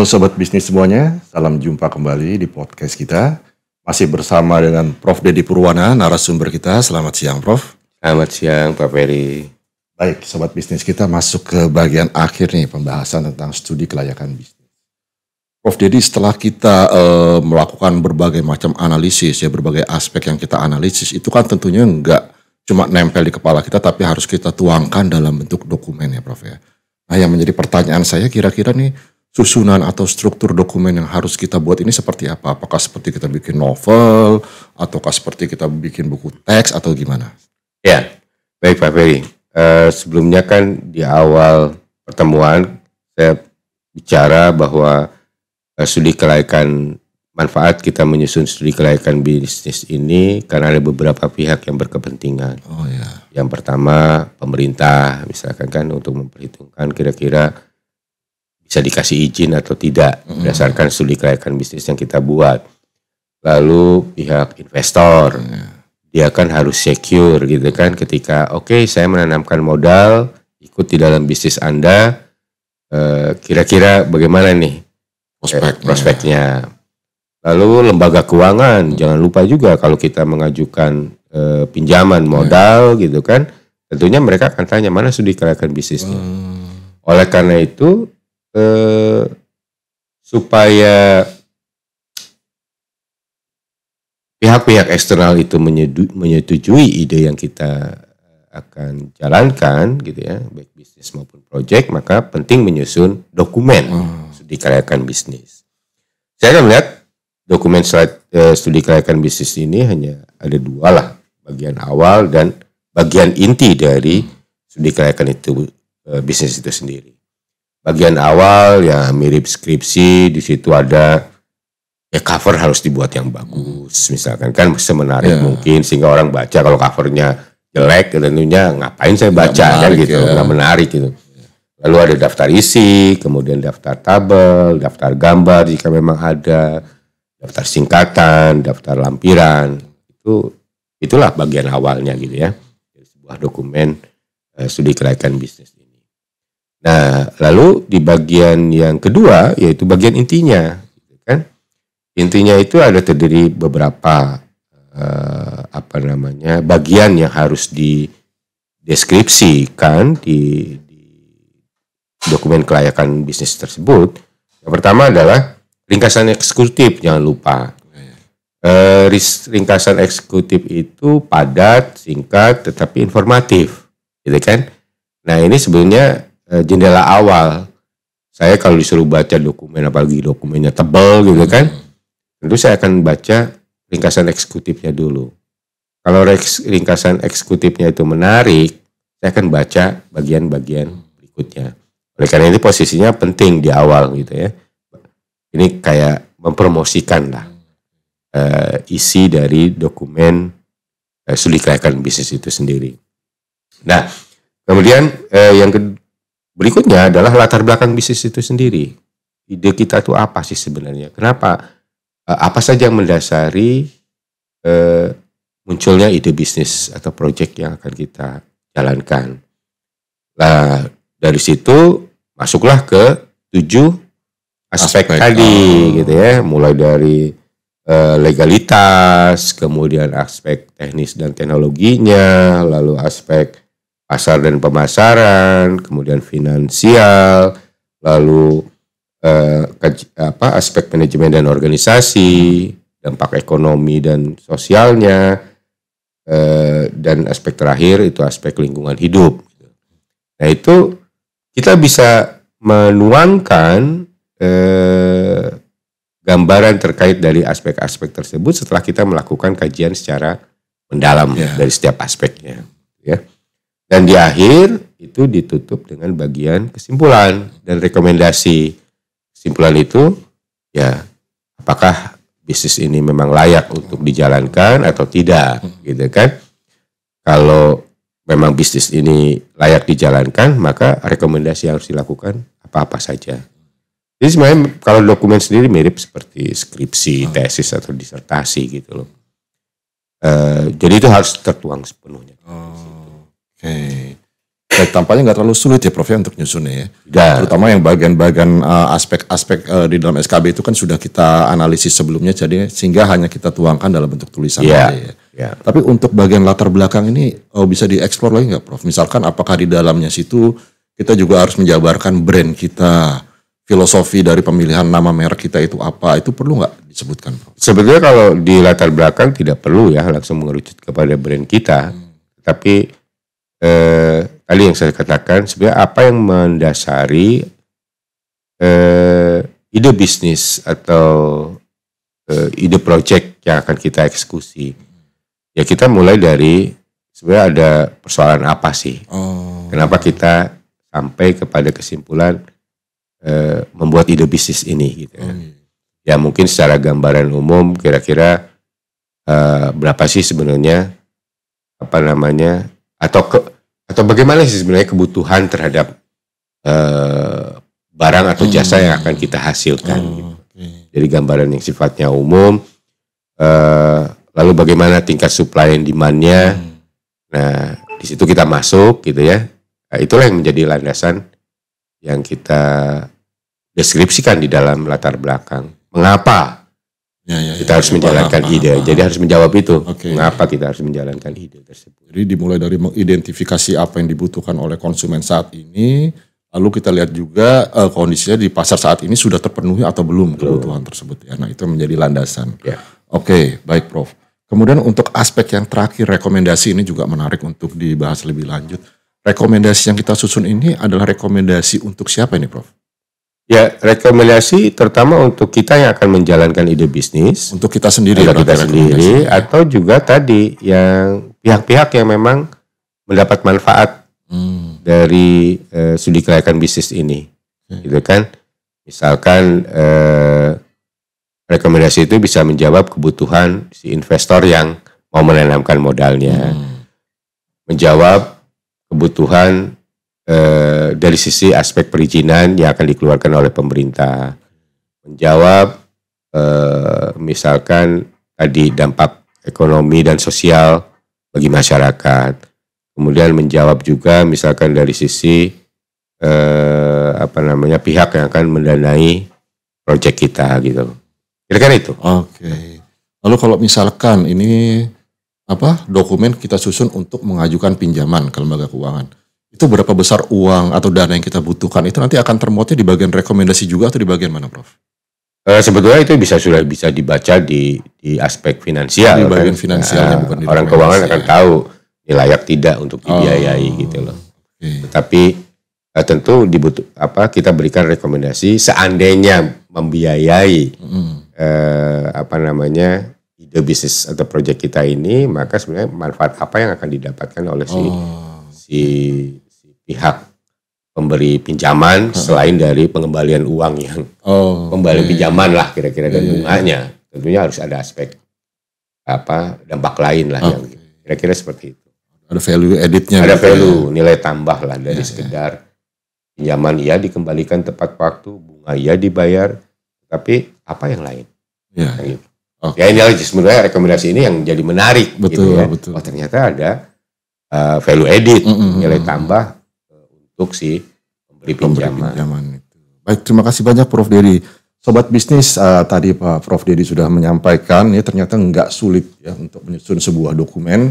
Halo Sobat Bisnis semuanya, salam jumpa kembali di podcast kita. Masih bersama dengan Prof. Deddy Purwana, narasumber kita. Selamat siang Prof. Selamat siang Pak Ferry. Baik, Sobat Bisnis, kita masuk ke bagian akhir nih, pembahasan tentang studi kelayakan bisnis. Prof. Deddy, setelah kita melakukan berbagai macam analisis, ya berbagai aspek yang kita analisis, itu kan tentunya nggak cuma nempel di kepala kita, tapi harus kita tuangkan dalam bentuk dokumen ya Prof ya. Nah yang menjadi pertanyaan saya, kira-kira nih susunan atau struktur dokumen yang harus kita buat ini seperti apa? Apakah seperti kita bikin novel, ataukah seperti kita bikin buku teks, atau gimana? Ya, baik Pak Ferry. Sebelumnya kan di awal pertemuan saya bicara bahwa studi kelayakan manfaat kita menyusun studi kelayakan bisnis ini karena ada beberapa pihak yang berkepentingan. Oh ya. Yang pertama pemerintah, misalkan kan untuk memperhitungkan kira-kira bisa dikasih izin atau tidak berdasarkan studi kelayakan bisnis yang kita buat. Lalu pihak investor, dia kan harus secure gitu kan ketika oke, saya menanamkan modal ikut di dalam bisnis Anda, kira-kira bagaimana nih prospeknya. Lalu lembaga keuangan, jangan lupa juga kalau kita mengajukan pinjaman modal gitu kan, tentunya mereka akan tanya mana studi kelayakan bisnisnya. Oleh karena itu supaya pihak-pihak eksternal itu menyetujui ide yang kita akan jalankan gitu ya, baik bisnis maupun proyek, maka penting menyusun dokumen studi kelayakan bisnis. Saya akan melihat dokumen studi kelayakan bisnis ini hanya ada dua lah, bagian awal dan bagian inti dari studi kelayakan itu bisnis itu sendiri. Bagian awal ya mirip skripsi, di situ ada ya cover harus dibuat yang bagus, misalkan kan semenarik mungkin sehingga orang baca. Kalau covernya jelek tentunya ngapain saya baca kan gitu, nggak menarik gitu. Lalu ada daftar isi, kemudian daftar tabel, daftar gambar jika memang ada, daftar singkatan, daftar lampiran. Itulah bagian awalnya gitu ya, dari sebuah dokumen studi kelayakan bisnis. Nah, lalu di bagian yang kedua yaitu bagian intinya, kan? Intinya itu ada terdiri beberapa bagian yang harus dideskripsikan di dokumen kelayakan bisnis tersebut. Yang pertama adalah ringkasan eksekutif, jangan lupa. Ringkasan eksekutif itu padat, singkat, tetapi informatif, gitu kan? Nah, ini sebenarnya jendela awal. Saya kalau disuruh baca dokumen, apalagi dokumennya tebal gitu kan, tentu saya akan baca ringkasan eksekutifnya dulu. Kalau ringkasan eksekutifnya itu menarik, saya akan baca bagian-bagian berikutnya. Oleh karena ini posisinya penting di awal gitu ya. Ini kayak mempromosikan lah isi dari dokumen studi kelayakan bisnis itu sendiri. Nah, kemudian yang berikutnya adalah latar belakang bisnis itu sendiri. Ide kita itu apa sih sebenarnya? Kenapa? Apa saja yang mendasari munculnya ide bisnis atau proyek yang akan kita jalankan? Nah, dari situ masuklah ke 7 aspek tadi gitu ya. Mulai dari legalitas, kemudian aspek teknis dan teknologinya, lalu aspek pasar dan pemasaran, kemudian finansial, lalu aspek manajemen dan organisasi, dampak ekonomi dan sosialnya, dan aspek terakhir itu aspek lingkungan hidup. Nah itu kita bisa menuangkan gambaran terkait dari aspek-aspek tersebut setelah kita melakukan kajian secara mendalam dari setiap aspeknya, ya. Dan di akhir itu ditutup dengan bagian kesimpulan dan rekomendasi. Kesimpulan itu ya apakah bisnis ini memang layak untuk dijalankan atau tidak gitu kan. Kalau memang bisnis ini layak dijalankan, maka rekomendasi yang harus dilakukan apa-apa saja. Jadi sebenarnya kalau dokumen sendiri mirip seperti skripsi, tesis atau disertasi gitu loh. Jadi itu harus tertuang sepenuhnya. Oke. Baik, tampaknya nggak terlalu sulit ya Prof ya untuk nyusunnya ya. Dan Terutama yang bagian-bagian aspek-aspek di dalam SKB itu kan sudah kita analisis sebelumnya, jadi sehingga hanya kita tuangkan dalam bentuk tulisan ya, aja ya. ya. Tapi untuk bagian latar belakang ini bisa dieksplor lagi nggak Prof? Misalkan apakah di dalamnya situ kita juga harus menjabarkan brand kita, filosofi dari pemilihan nama merek kita itu apa, itu perlu nggak disebutkan Prof? Sebetulnya kalau di latar belakang tidak perlu ya langsung mengerucut kepada brand kita, tapi tadi yang saya katakan sebenarnya apa yang mendasari ide bisnis atau ide project yang akan kita eksekusi. Ya kita mulai dari sebenarnya ada persoalan apa sih? Kenapa kita sampai kepada kesimpulan membuat ide bisnis ini gitu ya. Ya mungkin secara gambaran umum kira-kira berapa sih sebenarnya atau bagaimana sih sebenarnya kebutuhan terhadap barang atau jasa yang akan kita hasilkan gitu. Jadi gambaran yang sifatnya umum, lalu bagaimana tingkat supply and demand-nya. Nah, di situ kita masuk gitu ya. Nah, itulah yang menjadi landasan yang kita deskripsikan di dalam latar belakang. Mengapa kita harus menjalankan ide? Jadi harus menjawab itu. Mengapa kita harus menjalankan ide tersebut? Jadi dimulai dari mengidentifikasi apa yang dibutuhkan oleh konsumen saat ini, lalu kita lihat juga kondisinya di pasar saat ini sudah terpenuhi atau belum kebutuhan tersebut. Ya, nah itu menjadi landasan. Ya. Oke, baik Prof. Kemudian untuk aspek yang terakhir, rekomendasi ini juga menarik untuk dibahas lebih lanjut. Rekomendasi yang kita susun ini adalah rekomendasi untuk siapa ini Prof? Ya, rekomendasi terutama untuk kita yang akan menjalankan ide bisnis. Untuk kita sendiri. Untuk kita sendiri, atau juga tadi yang pihak-pihak yang memang mendapat manfaat dari studi kelayakan bisnis ini. Gitu kan. Misalkan rekomendasi itu bisa menjawab kebutuhan si investor yang mau menanamkan modalnya. Menjawab kebutuhan dari sisi aspek perizinan yang akan dikeluarkan oleh pemerintah, menjawab misalkan tadi dampak ekonomi dan sosial bagi masyarakat, kemudian menjawab juga misalkan dari sisi pihak yang akan mendanai proyek kita gitu, kira-kira itu. Oke. Lalu kalau misalkan ini dokumen kita susun untuk mengajukan pinjaman ke lembaga keuangan, itu berapa besar uang atau dana yang kita butuhkan, itu nanti akan termuatnya di bagian rekomendasi juga atau di bagian mana Prof? Sebetulnya itu sudah bisa dibaca di aspek finansial. Di bagian finansialnya, bukan di orang keuangan akan tahu ini layak tidak untuk dibiayai gitu loh. Tetapi tentu kita berikan rekomendasi seandainya membiayai ide bisnis atau proyek kita ini, maka sebenarnya manfaat apa yang akan didapatkan oleh si pihak pemberi pinjaman selain dari pengembalian uang yang pembalian pinjaman lah kira-kira dan bunganya. Tentunya harus ada aspek dampak lain lah yang kira-kira seperti itu. Ada value editnya. Ada value, nilai tambah lah dari sekedar pinjaman dikembalikan tepat waktu, bunga dibayar, tapi apa yang lain? Gitu. Ya ini sebenarnya rekomendasi ini yang jadi menarik. Betul, gitu ya. betul. Oh ternyata ada value edit, nilai tambah untuk si pemberi pinjaman itu. Baik, terima kasih banyak Prof Dedi. Sobat bisnis, tadi Pak Prof Dedi sudah menyampaikan, ya ternyata nggak sulit ya untuk menyusun sebuah dokumen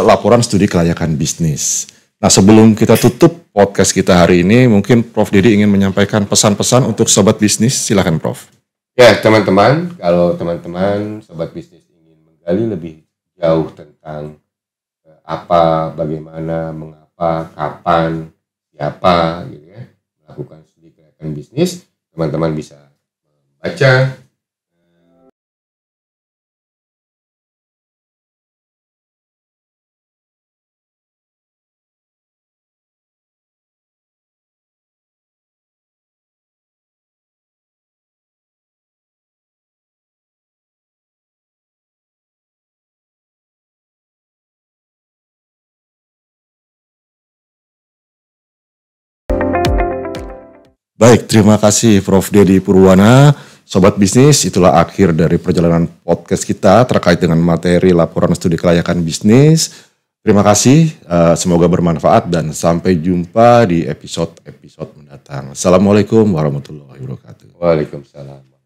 laporan studi kelayakan bisnis. Nah sebelum kita tutup podcast kita hari ini, mungkin Prof Dedi ingin menyampaikan pesan-pesan untuk sobat bisnis, silakan Prof. Ya teman-teman, kalau teman-teman sobat bisnis ingin menggali lebih jauh tentang apa, bagaimana, mengapa, kapan, siapa gitu ya, melakukan studi kelayakan bisnis, teman-teman bisa membaca Baik, terima kasih Prof Dedi Purwana. Sobat bisnis, itulah akhir dari perjalanan podcast kita terkait dengan materi laporan studi kelayakan bisnis. Terima kasih, semoga bermanfaat dan sampai jumpa di episode-episode mendatang. Assalamualaikum warahmatullahi wabarakatuh. Waalaikumsalam.